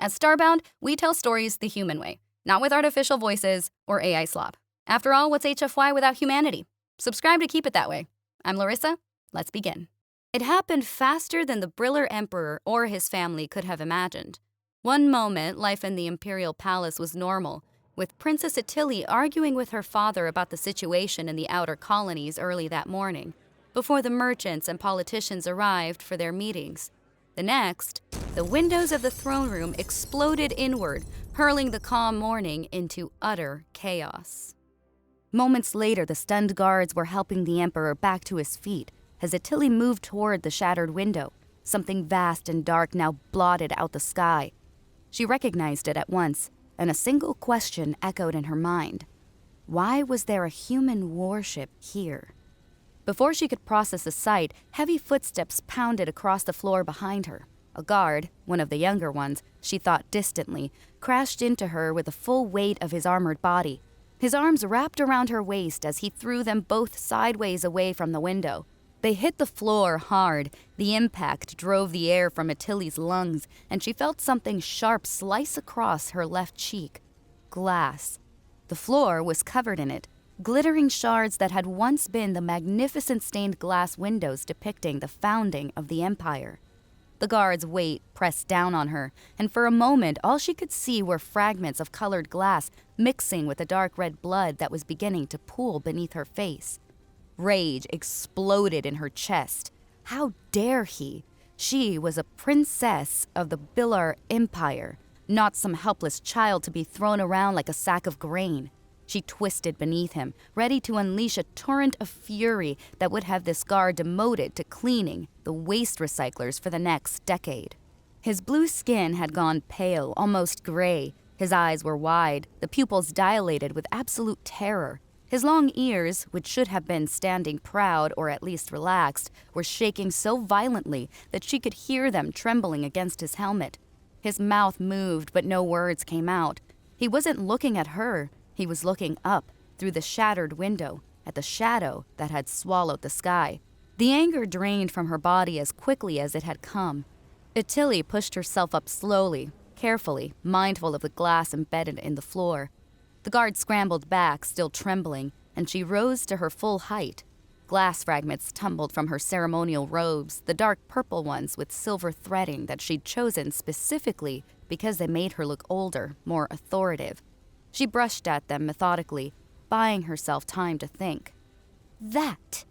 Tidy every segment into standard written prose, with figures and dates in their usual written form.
At Starbound, we tell stories the human way, not with artificial voices or AI slop. After all, what's HFY without humanity? Subscribe to keep it that way. I'm Larissa. Let's begin. It happened faster than the Brilir Emperor or his family could have imagined. One moment, life in the imperial palace was normal, with Princess Itily arguing with her father about the situation in the outer colonies early that morning, before the merchants and politicians arrived for their meetings. The next, the windows of the throne room exploded inward, hurling the calm morning into utter chaos. Moments later, the stunned guards were helping the emperor back to his feet as Itily moved toward the shattered window. Something vast and dark now blotted out the sky. She recognized it at once, and a single question echoed in her mind. Why was there a human warship here? Before she could process the sight, heavy footsteps pounded across the floor behind her. A guard, one of the younger ones, she thought distantly, crashed into her with the full weight of his armored body. His arms wrapped around her waist as he threw them both sideways away from the window. They hit the floor hard. The impact drove the air from Itily's lungs, and she felt something sharp slice across her left cheek. Glass. The floor was covered in it, glittering shards that had once been the magnificent stained glass windows depicting the founding of the empire. The guard's weight pressed down on her, and for a moment all she could see were fragments of colored glass mixing with the dark red blood that was beginning to pool beneath her face. Rage exploded in her chest. How dare he? She was a princess of the Brilir Empire, not some helpless child to be thrown around like a sack of grain. She twisted beneath him, ready to unleash a torrent of fury that would have this guard demoted to cleaning the waste recyclers for the next decade. His blue skin had gone pale, almost gray. His eyes were wide, the pupils dilated with absolute terror. His long ears, which should have been standing proud or at least relaxed, were shaking so violently that she could hear them trembling against his helmet. His mouth moved, but no words came out. He wasn't looking at her. He was looking up, through the shattered window, at the shadow that had swallowed the sky. The anger drained from her body as quickly as it had come. Itily pushed herself up slowly, carefully, mindful of the glass embedded in the floor. The guard scrambled back, still trembling, and she rose to her full height. Glass fragments tumbled from her ceremonial robes, the dark purple ones with silver threading that she'd chosen specifically because they made her look older, more authoritative. She brushed at them methodically, buying herself time to think. "That,"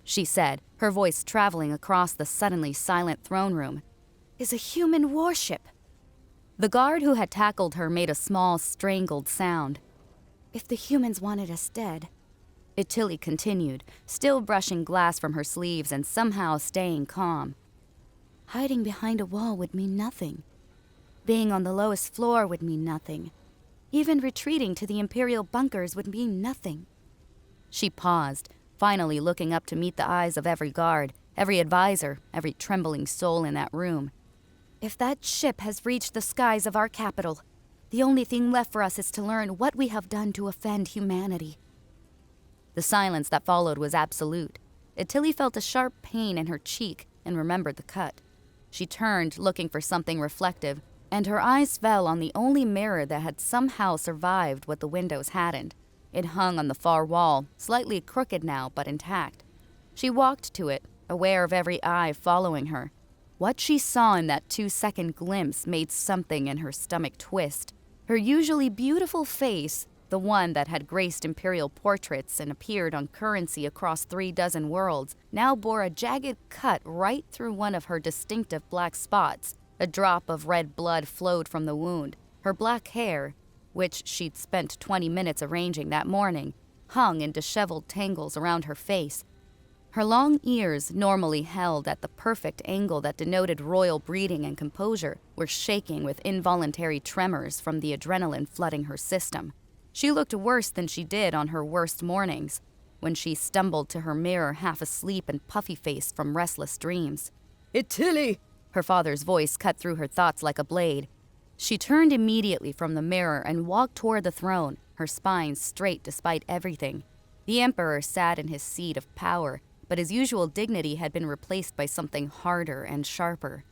she said, her voice traveling across the suddenly silent throne room, "is a human warship." The guard who had tackled her made a small, strangled sound. "If the humans wanted us dead," Itily continued, still brushing glass from her sleeves and somehow staying calm, "hiding behind a wall would mean nothing. Being on the lowest floor would mean nothing. Even retreating to the imperial bunkers would mean nothing." She paused, finally looking up to meet the eyes of every guard, every advisor, every trembling soul in that room. "If that ship has reached the skies of our capital, the only thing left for us is to learn what we have done to offend humanity." The silence that followed was absolute. Itily felt a sharp pain in her cheek and remembered the cut. She turned, looking for something reflective, and her eyes fell on the only mirror that had somehow survived what the windows hadn't. It hung on the far wall, slightly crooked now, but intact. She walked to it, aware of every eye following her. What she saw in that 2-second glimpse made something in her stomach twist. Her usually beautiful face, the one that had graced imperial portraits and appeared on currency across 36 worlds, now bore a jagged cut right through one of her distinctive black spots. A drop of red blood flowed from the wound. Her black hair, which she'd spent 20 minutes arranging that morning, hung in disheveled tangles around her face. Her long ears, normally held at the perfect angle that denoted royal breeding and composure, were shaking with involuntary tremors from the adrenaline flooding her system. She looked worse than she did on her worst mornings, when she stumbled to her mirror half asleep and puffy-faced from restless dreams. "Itily!" Her father's voice cut through her thoughts like a blade. She turned immediately from the mirror and walked toward the throne, her spine straight despite everything. The emperor sat in his seat of power, but his usual dignity had been replaced by something harder and sharper.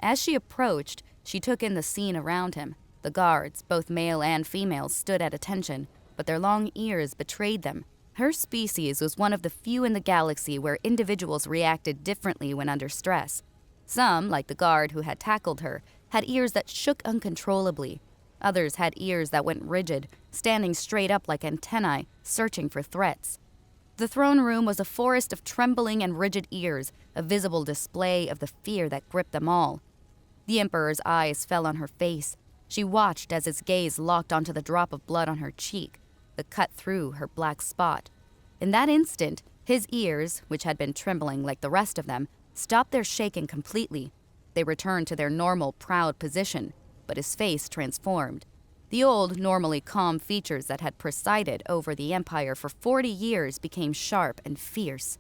As she approached, She took in the scene around him. The guards, both male and female, stood at attention, but their long ears betrayed them. Her species was one of the few in the galaxy where individuals reacted differently when under stress. Some, like the guard who had tackled her, had ears that shook uncontrollably. Others had ears that went rigid, standing straight up like antennae, searching for threats. The throne room was a forest of trembling and rigid ears, a visible display of the fear that gripped them all. The Emperor's eyes fell on her face. She watched as his gaze locked onto the drop of blood on her cheek, the cut through her black spot. In that instant, his ears, which had been trembling like the rest of them, stopped their shaking completely. They returned to their normal, proud position, but his face transformed. The old, normally calm features that had presided over the Empire for 40 years became sharp and fierce.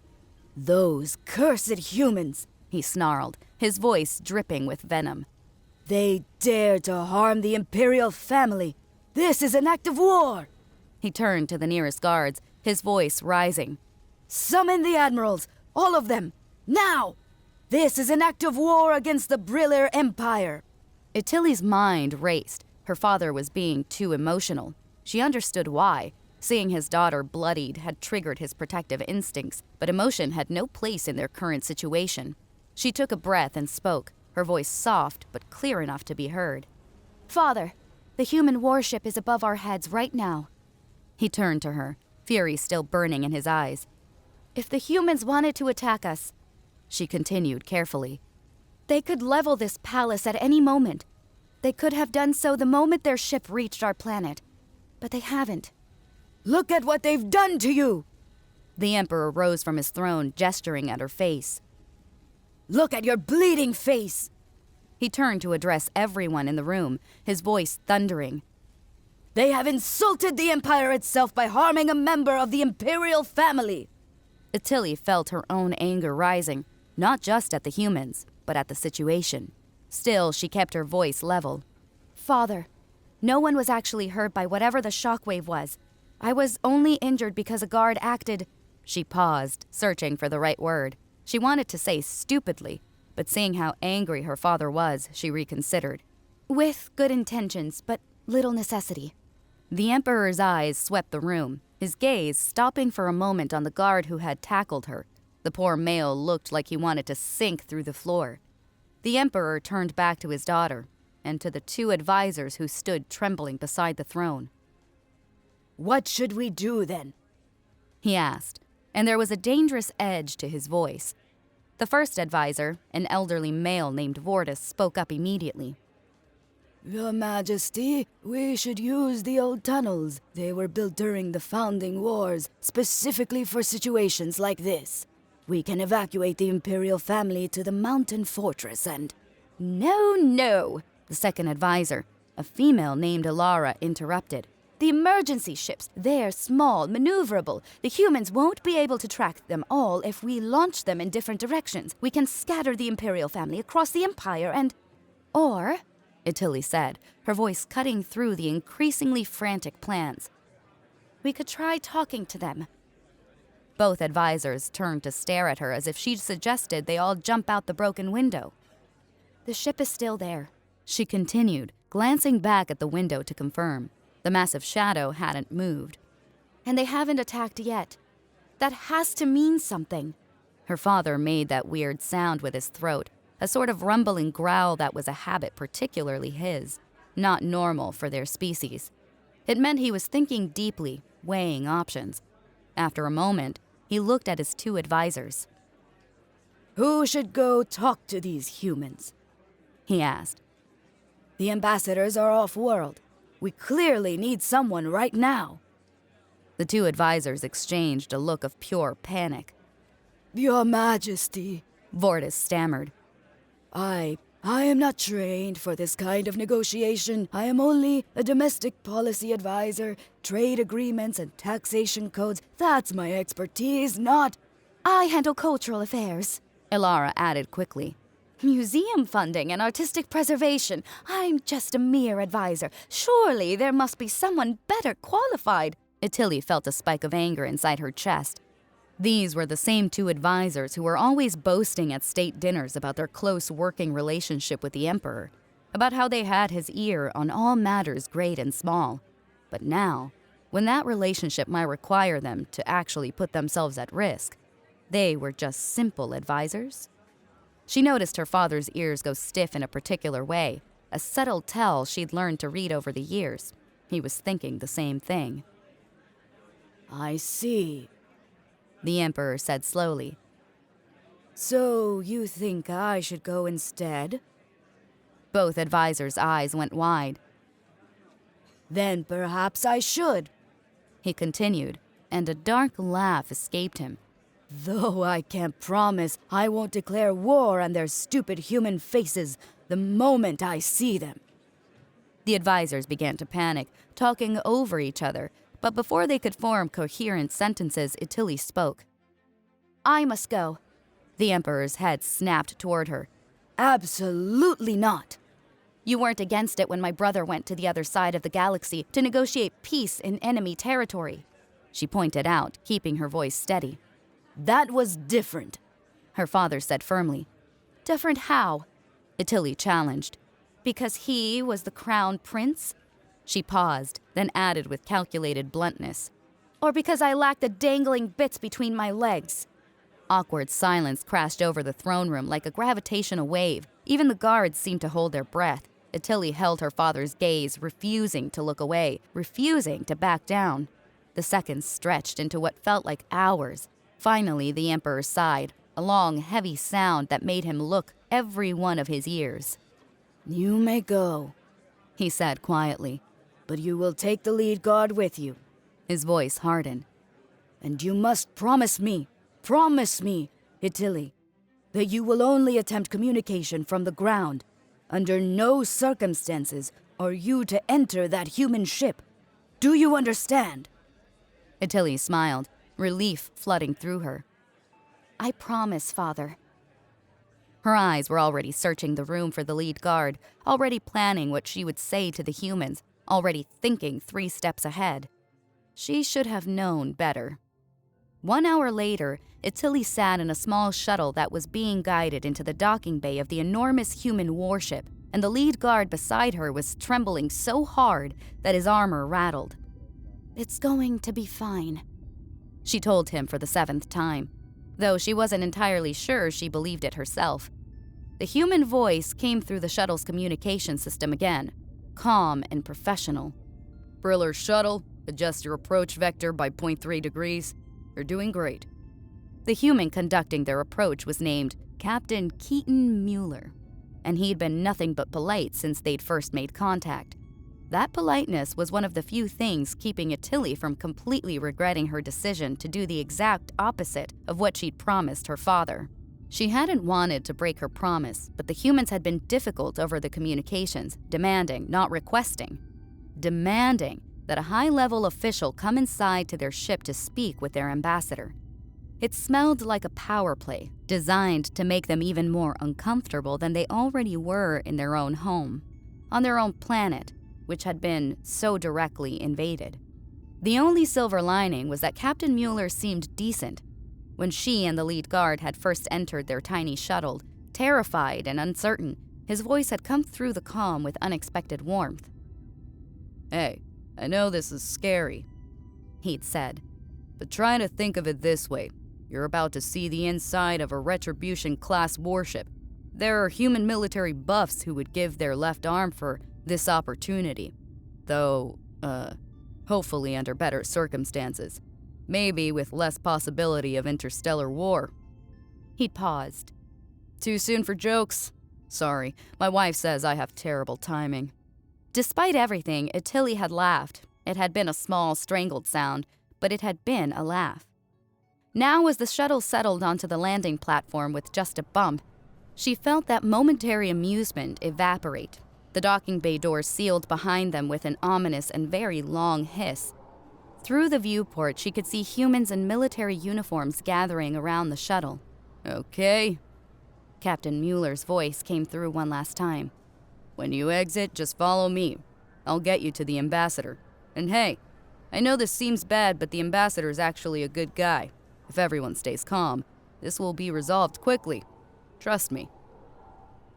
"Those cursed humans," he snarled, his voice dripping with venom. "They dare to harm the imperial family. This is an act of war." He turned to the nearest guards, his voice rising. "Summon the admirals, all of them, now! This is an act of war against the Brilir Empire." Itily's mind raced. Her father was being too emotional. She understood why. Seeing his daughter bloodied had triggered his protective instincts, but emotion had no place in their current situation. She took a breath and spoke, her voice soft but clear enough to be heard. "Father, the human warship is above our heads right now." He turned to her, fury still burning in his eyes. "If the humans wanted to attack us," she continued carefully, "they could level this palace at any moment. They could have done so the moment their ship reached our planet, but they haven't." "Look at what they've done to you!" The Emperor rose from his throne, gesturing at her face. "Look at your bleeding face!" He turned to address everyone in the room, his voice thundering. "They have insulted the Empire itself by harming a member of the imperial family." Itily felt her own anger rising, not just at the humans, but at the situation. Still, she kept her voice level. "Father, no one was actually hurt by whatever the shockwave was. I was only injured because a guard acted—" She paused, searching for the right word. She wanted to say stupidly, but seeing how angry her father was, she reconsidered. "with good intentions, but little necessity." The Emperor's eyes swept the room, his gaze stopping for a moment on the guard who had tackled her. The poor male looked like he wanted to sink through the floor. The Emperor turned back to his daughter, and to the two advisors who stood trembling beside the throne. "What should we do then?" he asked, and there was a dangerous edge to his voice. The first advisor, an elderly male named Vortis, spoke up immediately. "Your Majesty, we should use the old tunnels. They were built during the founding wars, specifically for situations like this. We can evacuate the imperial family to the mountain fortress and—" No, the second advisor, a female named Alara, interrupted. "The emergency ships, they're small, maneuverable. The humans won't be able to track them all if we launch them in different directions. We can scatter the imperial family across the empire and—" "Or," Itily said, her voice cutting through the increasingly frantic plans, "we could try talking to them." Both advisors turned to stare at her as if she'd suggested they all jump out the broken window. "The ship is still there," she continued, glancing back at the window to confirm. The massive shadow hadn't moved. "and they haven't attacked yet. That has to mean something." Her father made that weird sound with his throat, a sort of rumbling growl that was a habit particularly his, not normal for their species. It meant he was thinking deeply, weighing options. After a moment, he looked at his two advisors. "Who should go talk to these humans?" he asked. "The ambassadors are off-world. We clearly need someone right now." The two advisors exchanged a look of pure panic. "Your Majesty," Vortis stammered. I am not trained for this kind of negotiation. I am only a domestic policy advisor, trade agreements and taxation codes. That's my expertise, not—" "I handle cultural affairs," Alara added quickly. "Museum funding and artistic preservation. I'm just a mere advisor. Surely there must be someone better qualified." Itily felt a spike of anger inside her chest. These were the same two advisors who were always boasting at state dinners about their close working relationship with the Emperor. about how they had his ear on all matters great and small. But now, when that relationship might require them to actually put themselves at risk, they were just simple advisors. She noticed her father's ears go stiff in a particular way, a subtle tell she'd learned to read over the years. He was thinking the same thing. I see, The Emperor said slowly. So you think I should go instead? Both advisors' eyes went wide. Then perhaps I should, He continued, and a dark laugh escaped him. though I can't promise I won't declare war on their stupid human faces the moment I see them. The advisors began to panic, talking over each other, but before they could form coherent sentences, Itily spoke. I must go. The Emperor's head snapped toward her. Absolutely not. You weren't against it when my brother went to the other side of the galaxy to negotiate peace in enemy territory, She pointed out, keeping her voice steady. That was different, Her father said firmly. Different how? Itily challenged. Because he was the crown prince? She paused, then added with calculated bluntness. Or because I lacked the dangling bits between my legs? Awkward silence crashed over the throne room like a gravitational wave. Even the guards seemed to hold their breath. Itily held her father's gaze, refusing to look away, refusing to back down. The seconds stretched into what felt like hours. Finally, the Emperor sighed, a long, heavy sound that made him look every one of his ears. You may go, He said quietly. but you will take the lead guard with you. His voice hardened. And you must promise me, Itily, that you will only attempt communication from the ground. Under no circumstances are you to enter that human ship. Do you understand? Itily smiled, relief flooding through her. I promise, Father. Her eyes were already searching the room for the lead guard, already planning what she would say to the humans, already thinking 3 steps ahead. She should have known better. 1 hour later, Itily sat in a small shuttle that was being guided into the docking bay of the enormous human warship, and the lead guard beside her was trembling so hard that his armor rattled. It's going to be fine, She told him for the 7th time, though she wasn't entirely sure she believed it herself. The human voice came through the shuttle's communication system again, calm and professional. Brilir shuttle, adjust your approach vector by 0.3 degrees. You're doing great. The human conducting their approach was named Captain Keaton Mueller, and he'd been nothing but polite since they'd first made contact. That politeness was one of the few things keeping Itily from completely regretting her decision to do the exact opposite of what she'd promised her father. She hadn't wanted to break her promise, but the humans had been difficult over the communications, demanding, not requesting. Demanding that a high-level official come inside to their ship to speak with their ambassador. It smelled like a power play, designed to make them even more uncomfortable than they already were in their own home, on their own planet, which had been so directly invaded. The only silver lining was that Captain Mueller seemed decent. When she and the lead guard had first entered their tiny shuttle, terrified and uncertain, his voice had come through the calm with unexpected warmth. "Hey, I know this is scary," he'd said, "but try to think of it this way. You're about to see the inside of a Retribution-class warship. There are human military buffs who would give their left arm for this opportunity. Though, hopefully under better circumstances. Maybe with less possibility of interstellar war." He'd paused. "Too soon for jokes? Sorry, my wife says I have terrible timing." Despite everything, Itily had laughed. It had been a small, strangled sound, but it had been a laugh. Now, as the shuttle settled onto the landing platform with just a bump, she felt that momentary amusement evaporate. The docking bay doors sealed behind them with an ominous and very long hiss. Through the viewport, she could see humans in military uniforms gathering around the shuttle. "Okay." Captain Mueller's voice came through one last time. "When you exit, just follow me. I'll get you to the ambassador. And hey, I know this seems bad, but the ambassador's actually a good guy. If everyone stays calm, this will be resolved quickly. Trust me."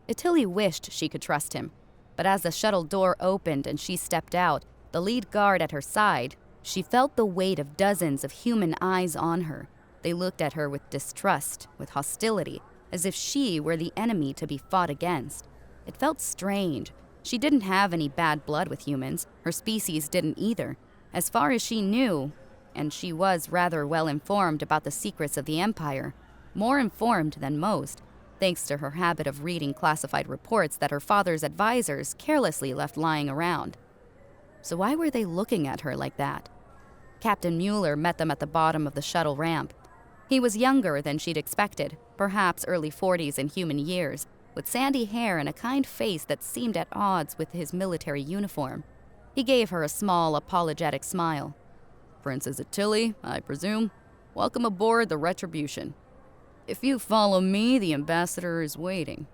Itily wished she could trust him. But as the shuttle door opened and she stepped out, the lead guard at her side, she felt the weight of dozens of human eyes on her. They looked at her with distrust, with hostility, as if she were the enemy to be fought against. It felt strange. She didn't have any bad blood with humans. Her species didn't either. As far as she knew, and she was rather well informed about the secrets of the Empire, more informed than most, thanks to her habit of reading classified reports that her father's advisors carelessly left lying around. So why were they looking at her like that? Captain Mueller met them at the bottom of the shuttle ramp. He was younger than she'd expected, perhaps early 40s in human years, with sandy hair and a kind face that seemed at odds with his military uniform. He gave her a small, apologetic smile. "Princess Itily, I presume. Welcome aboard the Retribution. If you follow me, the ambassador is waiting."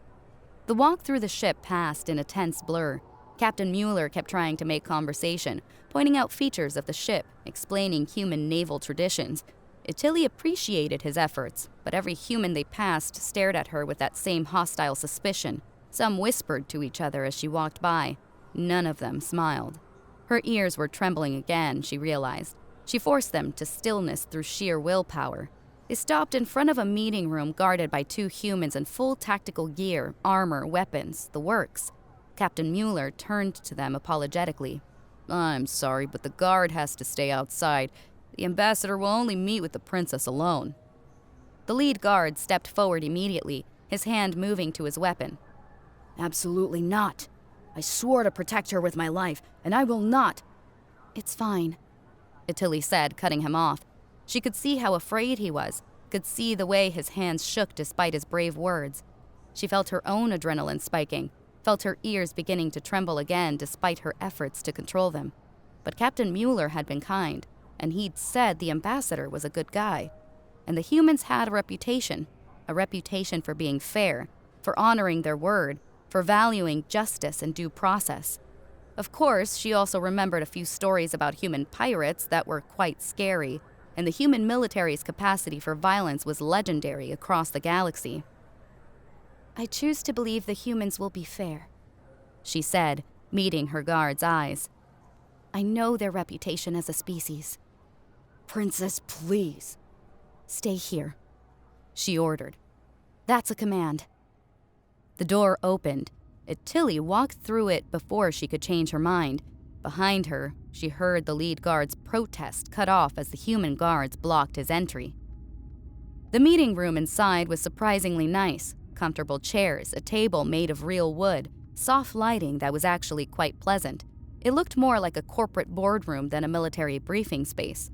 The walk through the ship passed in a tense blur. Captain Mueller kept trying to make conversation, pointing out features of the ship, explaining human naval traditions. Itily appreciated his efforts, but every human they passed stared at her with that same hostile suspicion. Some whispered to each other as she walked by. None of them smiled. Her ears were trembling again, she realized. She forced them to stillness through sheer willpower. They stopped in front of a meeting room guarded by 2 humans in full tactical gear, armor, weapons, the works. Captain Mueller turned to them apologetically. "I'm sorry, but the guard has to stay outside. The ambassador will only meet with the princess alone." The lead guard stepped forward immediately, his hand moving to his weapon. Absolutely not. I swore to protect her with my life, and I will not. "It's fine," Itily said, cutting him off. She could see how afraid he was, could see the way his hands shook despite his brave words. She felt her own adrenaline spiking, felt her ears beginning to tremble again despite her efforts to control them. But Captain Mueller had been kind, and he'd said the ambassador was a good guy. And the humans had a reputation for being fair, for honoring their word, for valuing justice and due process. Of course, she also remembered a few stories about human pirates that were quite scary, and the human military's capacity for violence was legendary across the galaxy. "I choose to believe the humans will be fair," she said, meeting her guard's eyes. "I know their reputation as a species." "Princess, please." "Stay here," she ordered. "That's a command." The door opened. Itily walked through it before she could change her mind. Behind her, she heard the lead guard's protest cut off as the human guards blocked his entry. The meeting room inside was surprisingly nice. Comfortable chairs, a table made of real wood, soft lighting that was actually quite pleasant. It looked more like a corporate boardroom than a military briefing space.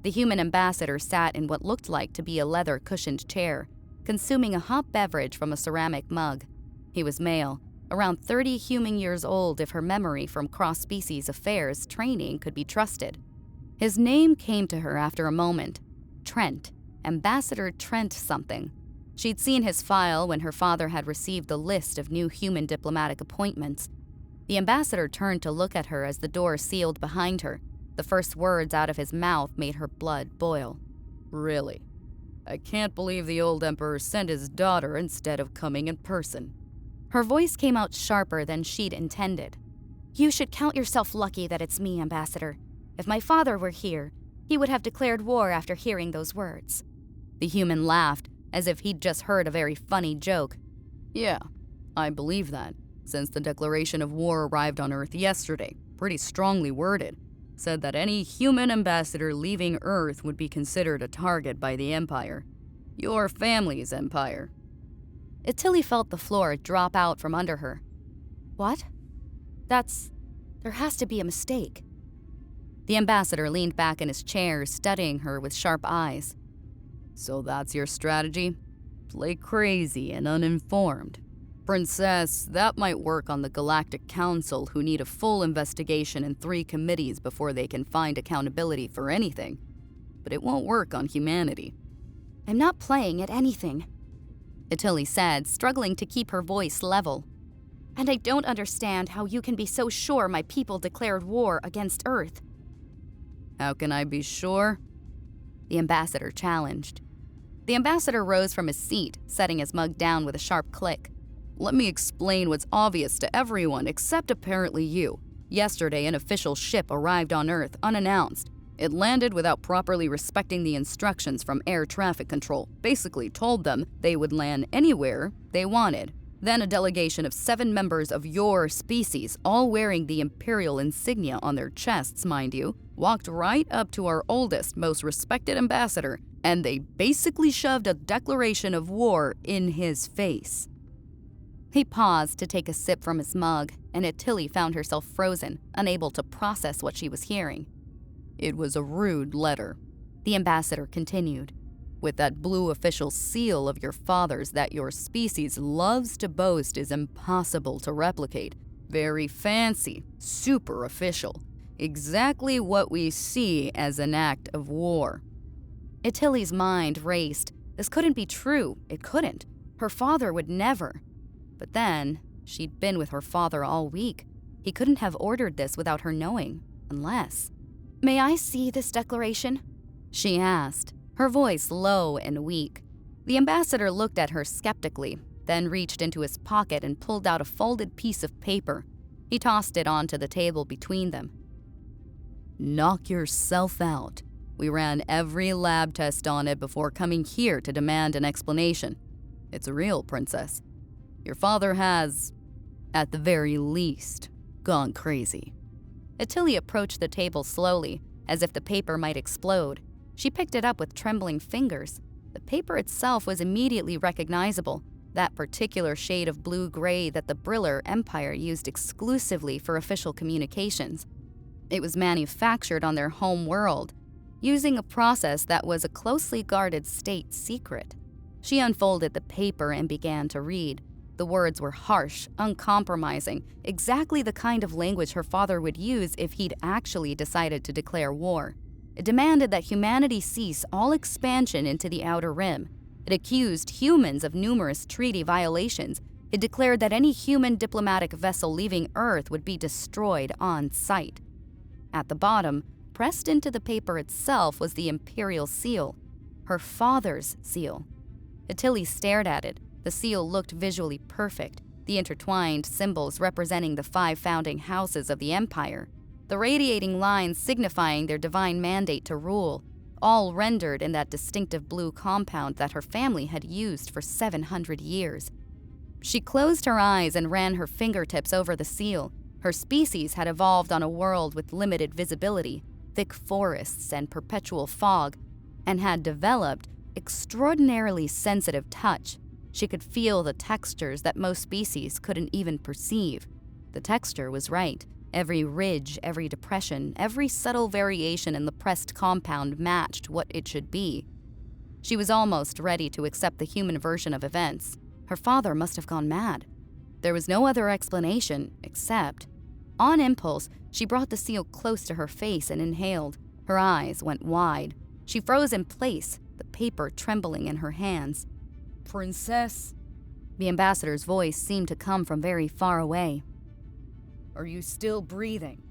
The human ambassador sat in what looked like to be a leather-cushioned chair, consuming a hot beverage from a ceramic mug. He was male, around 30 human years old if her memory from cross-species affairs training could be trusted. His name came to her after a moment. Trent. Ambassador Trent something. She'd seen his file when her father had received the list of new human diplomatic appointments. The ambassador turned to look at her as the door sealed behind her. The first words out of his mouth made her blood boil. "Really? I can't believe the old emperor sent his daughter instead of coming in person." Her voice came out sharper than she'd intended. "You should count yourself lucky that it's me, Ambassador. If my father were here, he would have declared war after hearing those words." The human laughed, as if he'd just heard a very funny joke. "Yeah, I believe that, since the declaration of war arrived on Earth yesterday, pretty strongly worded. Said that any human ambassador leaving Earth would be considered a target by the Empire. Your family's empire." Itily felt the floor drop out from under her. "What? There has to be a mistake." The ambassador leaned back in his chair, studying her with sharp eyes. "So that's your strategy? Play crazy and uninformed. Princess, that might work on the Galactic Council, who need a full investigation and 3 committees before they can find accountability for anything. But it won't work on humanity." "I'm not playing at anything," Itily said, struggling to keep her voice level. "And I don't understand how you can be so sure my people declared war against Earth." "How can I be sure?" the ambassador challenged. The ambassador rose from his seat, setting his mug down with a sharp click. Let me explain what's obvious to everyone except apparently you. Yesterday, an official ship arrived on Earth unannounced. It landed without properly respecting the instructions from air traffic control, basically told them they would land anywhere they wanted. Then a delegation of 7 members of your species, all wearing the imperial insignia on their chests, mind you, walked right up to our oldest, most respected ambassador, and they basically shoved a declaration of war in his face. He paused to take a sip from his mug, and Itily found herself frozen, unable to process what she was hearing. It was a rude letter, the ambassador continued, with that blue official seal of your father's that your species loves to boast is impossible to replicate. Very fancy, super official. Exactly what we see as an act of war. Itily's mind raced. This couldn't be true. It couldn't. Her father would never. But then, she'd been with her father all week. He couldn't have ordered this without her knowing, unless… May I see this declaration? She asked, her voice low and weak. The ambassador looked at her skeptically, then reached into his pocket and pulled out a folded piece of paper. He tossed it onto the table between them. Knock yourself out. We ran every lab test on it before coming here to demand an explanation. It's real, princess. Your father has, at the very least, gone crazy. Itily approached the table slowly, as if the paper might explode. She picked it up with trembling fingers. The paper itself was immediately recognizable, that particular shade of blue-gray that the Brilir Empire used exclusively for official communications. It was manufactured on their home world, using a process that was a closely guarded state secret. She unfolded the paper and began to read. The words were harsh, uncompromising, exactly the kind of language her father would use if he'd actually decided to declare war. It demanded that humanity cease all expansion into the Outer Rim. It accused humans of numerous treaty violations. It declared that any human diplomatic vessel leaving Earth would be destroyed on sight. At the bottom, pressed into the paper itself, was the imperial seal, her father's seal. Itily stared at it. The seal looked visually perfect, the intertwined symbols representing the 5 founding houses of the empire, the radiating lines signifying their divine mandate to rule, all rendered in that distinctive blue compound that her family had used for 700 years. She closed her eyes and ran her fingertips over the seal. Her species had evolved on a world with limited visibility, thick forests and perpetual fog, and had developed extraordinarily sensitive touch. She could feel the textures that most species couldn't even perceive. The texture was right. Every ridge, every depression, every subtle variation in the pressed compound matched what it should be. She was almost ready to accept the human version of events. Her father must have gone mad. There was no other explanation except… On impulse, she brought the seal close to her face and inhaled. Her eyes went wide. She froze in place, the paper trembling in her hands. Princess? The ambassador's voice seemed to come from very far away. Are you still breathing?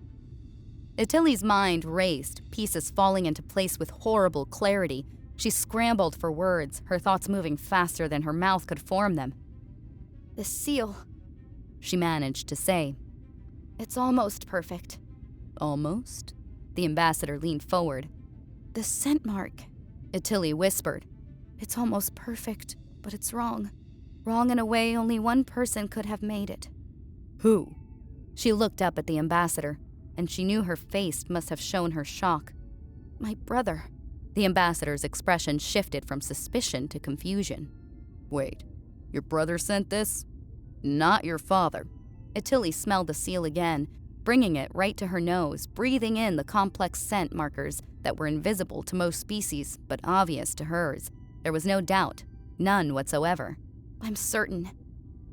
Itily's mind raced, pieces falling into place with horrible clarity. She scrambled for words, her thoughts moving faster than her mouth could form them. The seal, she managed to say. It's almost perfect. Almost? The ambassador leaned forward. The scent mark, Itily whispered. It's almost perfect, but it's wrong. Wrong in a way only one person could have made it. Who? She looked up at the ambassador, and she knew her face must have shown her shock. My brother. The ambassador's expression shifted from suspicion to confusion. Wait, your brother sent this? Not your father. Itily smelled the seal again, bringing it right to her nose, breathing in the complex scent markers that were invisible to most species but obvious to hers. There was no doubt, none whatsoever. I'm certain,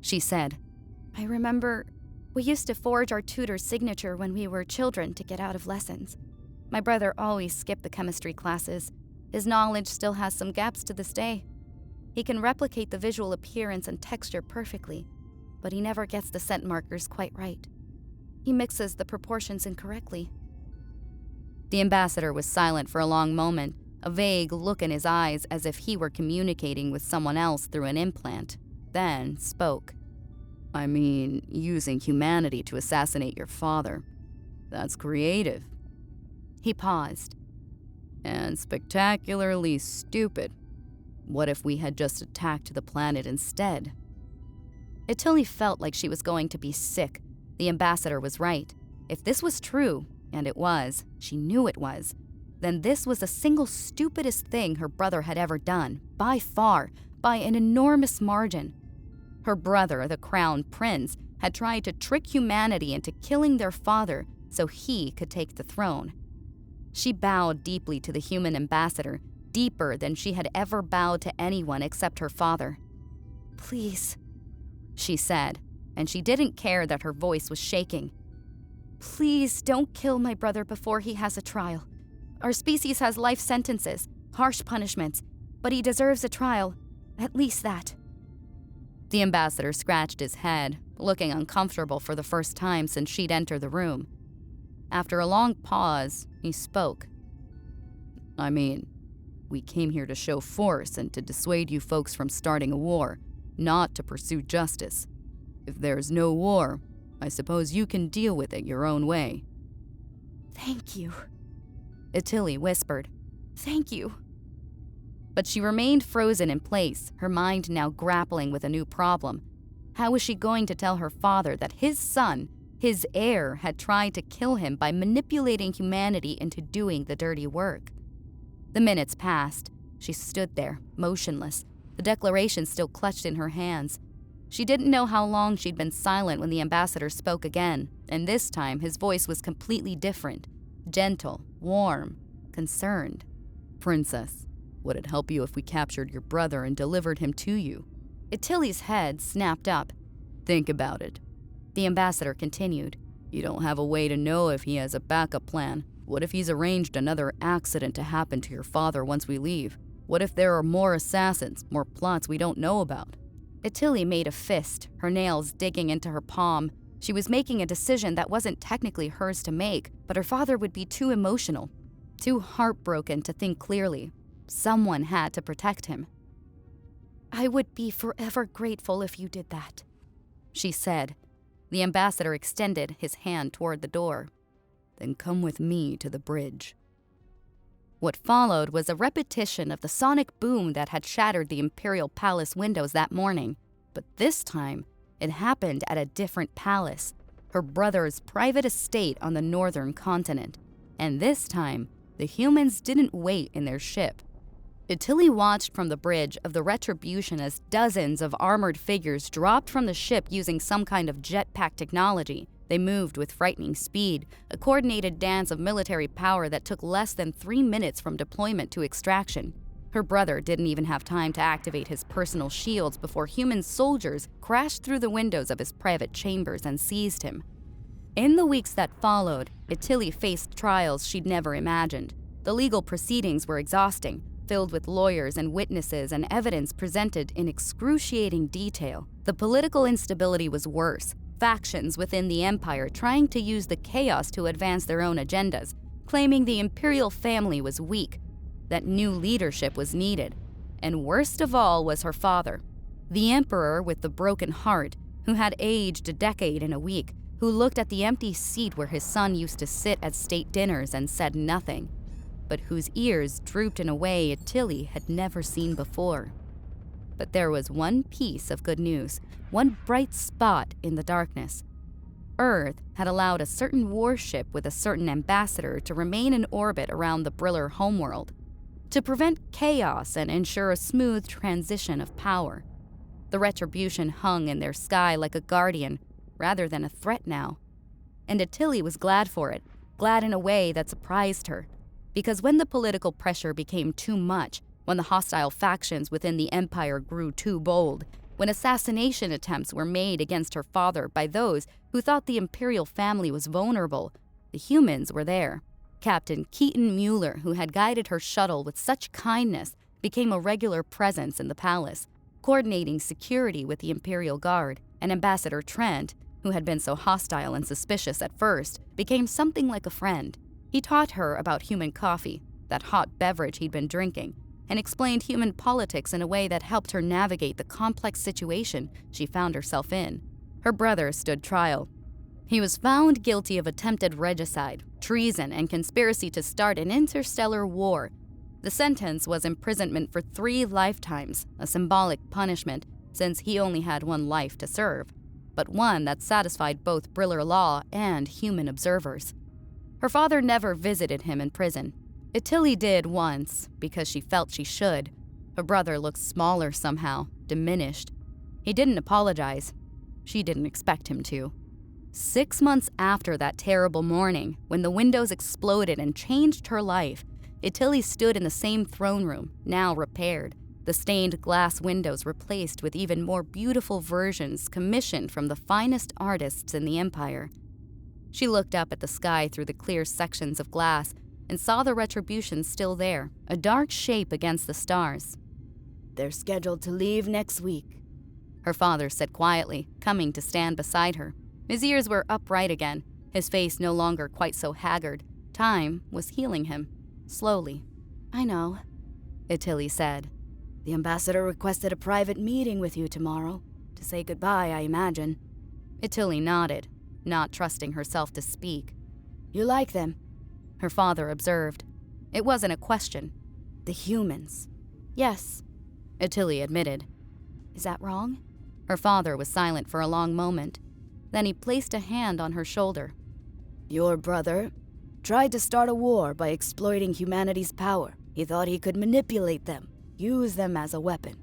she said. I remember we used to forge our tutor's signature when we were children to get out of lessons. My brother always skipped the chemistry classes. His knowledge still has some gaps to this day. He can replicate the visual appearance and texture perfectly, but he never gets the scent markers quite right. He mixes the proportions incorrectly. The ambassador was silent for a long moment, a vague look in his eyes as if he were communicating with someone else through an implant, then spoke. I mean, using humanity to assassinate your father. That's creative. He paused. And spectacularly stupid. What if we had just attacked the planet instead? Itily felt like she was going to be sick. The ambassador was right. If this was true, and it was, she knew it was, then this was the single stupidest thing her brother had ever done, by far, by an enormous margin. Her brother, the crown prince, had tried to trick humanity into killing their father so he could take the throne. She bowed deeply to the human ambassador, deeper than she had ever bowed to anyone except her father. Please, she said, and she didn't care that her voice was shaking. Please don't kill my brother before he has a trial. Our species has life sentences, harsh punishments, but he deserves a trial, at least that. The ambassador scratched his head, looking uncomfortable for the first time since she'd entered the room. After a long pause, he spoke. I mean, we came here to show force and to dissuade you folks from starting a war, not to pursue justice. If there's no war, I suppose you can deal with it your own way. Thank you, Itily whispered. Thank you. But she remained frozen in place, her mind now grappling with a new problem. How was she going to tell her father that his son, his heir, had tried to kill him by manipulating humanity into doing the dirty work? The minutes passed. She stood there, motionless, the declaration still clutched in her hands. She didn't know how long she'd been silent when the ambassador spoke again, and this time his voice was completely different. Gentle, warm, concerned. Princess, would it help you if we captured your brother and delivered him to you? Itily's head snapped up. Think about it. The ambassador continued. You don't have a way to know if he has a backup plan. What if he's arranged another accident to happen to your father once we leave? What if there are more assassins, more plots we don't know about? Itily made a fist, her nails digging into her palm. She was making a decision that wasn't technically hers to make, but her father would be too emotional, too heartbroken to think clearly. Someone had to protect him. I would be forever grateful if you did that, she said. The ambassador extended his hand toward the door. Then come with me to the bridge. What followed was a repetition of the sonic boom that had shattered the imperial palace windows that morning. But this time, it happened at a different palace, her brother's private estate on the northern continent. And this time, the humans didn't wait in their ship. Itily watched from the bridge of the Retribution as dozens of armored figures dropped from the ship using some kind of jetpack technology. They moved with frightening speed, a coordinated dance of military power that took less than 3 minutes from deployment to extraction. Her brother didn't even have time to activate his personal shields before human soldiers crashed through the windows of his private chambers and seized him. In the weeks that followed, Itily faced trials she'd never imagined. The legal proceedings were exhausting, filled with lawyers and witnesses and evidence presented in excruciating detail. The political instability was worse. Factions within the empire trying to use the chaos to advance their own agendas, claiming the imperial family was weak, that new leadership was needed. And worst of all was her father, the emperor with the broken heart, who had aged a decade in a week, who looked at the empty seat where his son used to sit at state dinners and said nothing, but whose ears drooped in a way Itily had never seen before. But there was one piece of good news, one bright spot in the darkness. Earth had allowed a certain warship with a certain ambassador to remain in orbit around the Brilir homeworld, to prevent chaos and ensure a smooth transition of power. The Retribution hung in their sky like a guardian, rather than a threat now. And Itily was glad for it, glad in a way that surprised her. Because when the political pressure became too much, when the hostile factions within the empire grew too bold, when assassination attempts were made against her father by those who thought the imperial family was vulnerable, the humans were there. Captain Keaton Mueller, who had guided her shuttle with such kindness, became a regular presence in the palace, coordinating security with the Imperial Guard, and Ambassador Trent, who had been so hostile and suspicious at first, became something like a friend. He taught her about human coffee, that hot beverage he'd been drinking, and explained human politics in a way that helped her navigate the complex situation she found herself in. Her brother stood trial. He was found guilty of attempted regicide, treason, and conspiracy to start an interstellar war. The sentence was imprisonment for 3 lifetimes, a symbolic punishment since he only had 1 life to serve, but one that satisfied both Brilir law and human observers. Her father never visited him in prison. Itily did once, because she felt she should. Her brother looked smaller somehow, diminished. He didn't apologize. She didn't expect him to. 6 months after that terrible morning, when the windows exploded and changed her life, Itily stood in the same throne room, now repaired, the stained glass windows replaced with even more beautiful versions commissioned from the finest artists in the Empire. She looked up at the sky through the clear sections of glass and saw the retribution still there, a dark shape against the stars. They're scheduled to leave next week, her father said quietly, coming to stand beside her. His ears were upright again, his face no longer quite so haggard. Time was healing him, slowly. I know, Itily said. The ambassador requested a private meeting with you tomorrow, to say goodbye, I imagine. Itily nodded, not trusting herself to speak. You like them? Her father observed. It wasn't a question. The humans. Yes, Itily admitted. Is that wrong? Her father was silent for a long moment. Then he placed a hand on her shoulder. Your brother tried to start a war by exploiting humanity's power. He thought he could manipulate them, use them as a weapon.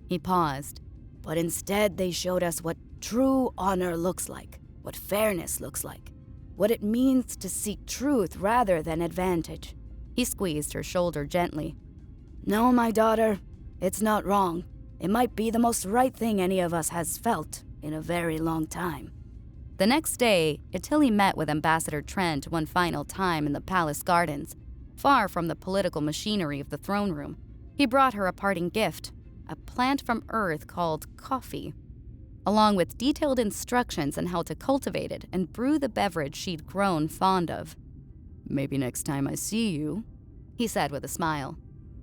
He paused. But instead they showed us what true honor looks like, what fairness looks like, what it means to seek truth rather than advantage. He squeezed her shoulder gently. No, my daughter, it's not wrong. It might be the most right thing any of us has felt in a very long time. The next day, Itily met with Ambassador Trent one final time in the palace gardens, far from the political machinery of the throne room. He brought her a parting gift, a plant from Earth called coffee, along with detailed instructions on how to cultivate it and brew the beverage she'd grown fond of. Maybe next time I see you, he said with a smile,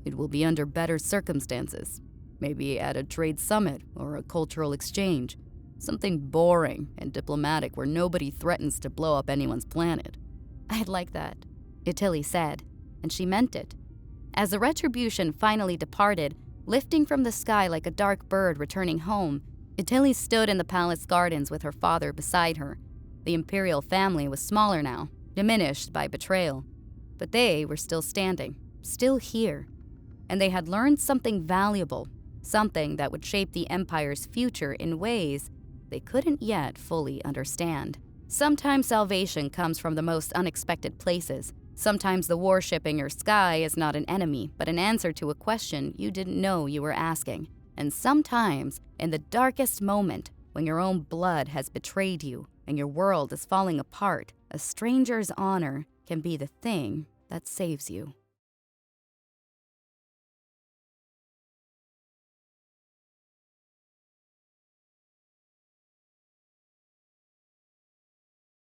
it will be under better circumstances. Maybe at a trade summit or a cultural exchange. Something boring and diplomatic where nobody threatens to blow up anyone's planet. I'd like that, Itily said, and she meant it. As the retribution finally departed, lifting from the sky like a dark bird returning home, Itily stood in the palace gardens with her father beside her. The imperial family was smaller now, diminished by betrayal. But they were still standing, still here. And they had learned something valuable, something that would shape the Empire's future in ways they couldn't yet fully understand. Sometimes salvation comes from the most unexpected places. Sometimes the warship in your sky is not an enemy, but an answer to a question you didn't know you were asking. And sometimes, in the darkest moment, when your own blood has betrayed you and your world is falling apart, a stranger's honor can be the thing that saves you.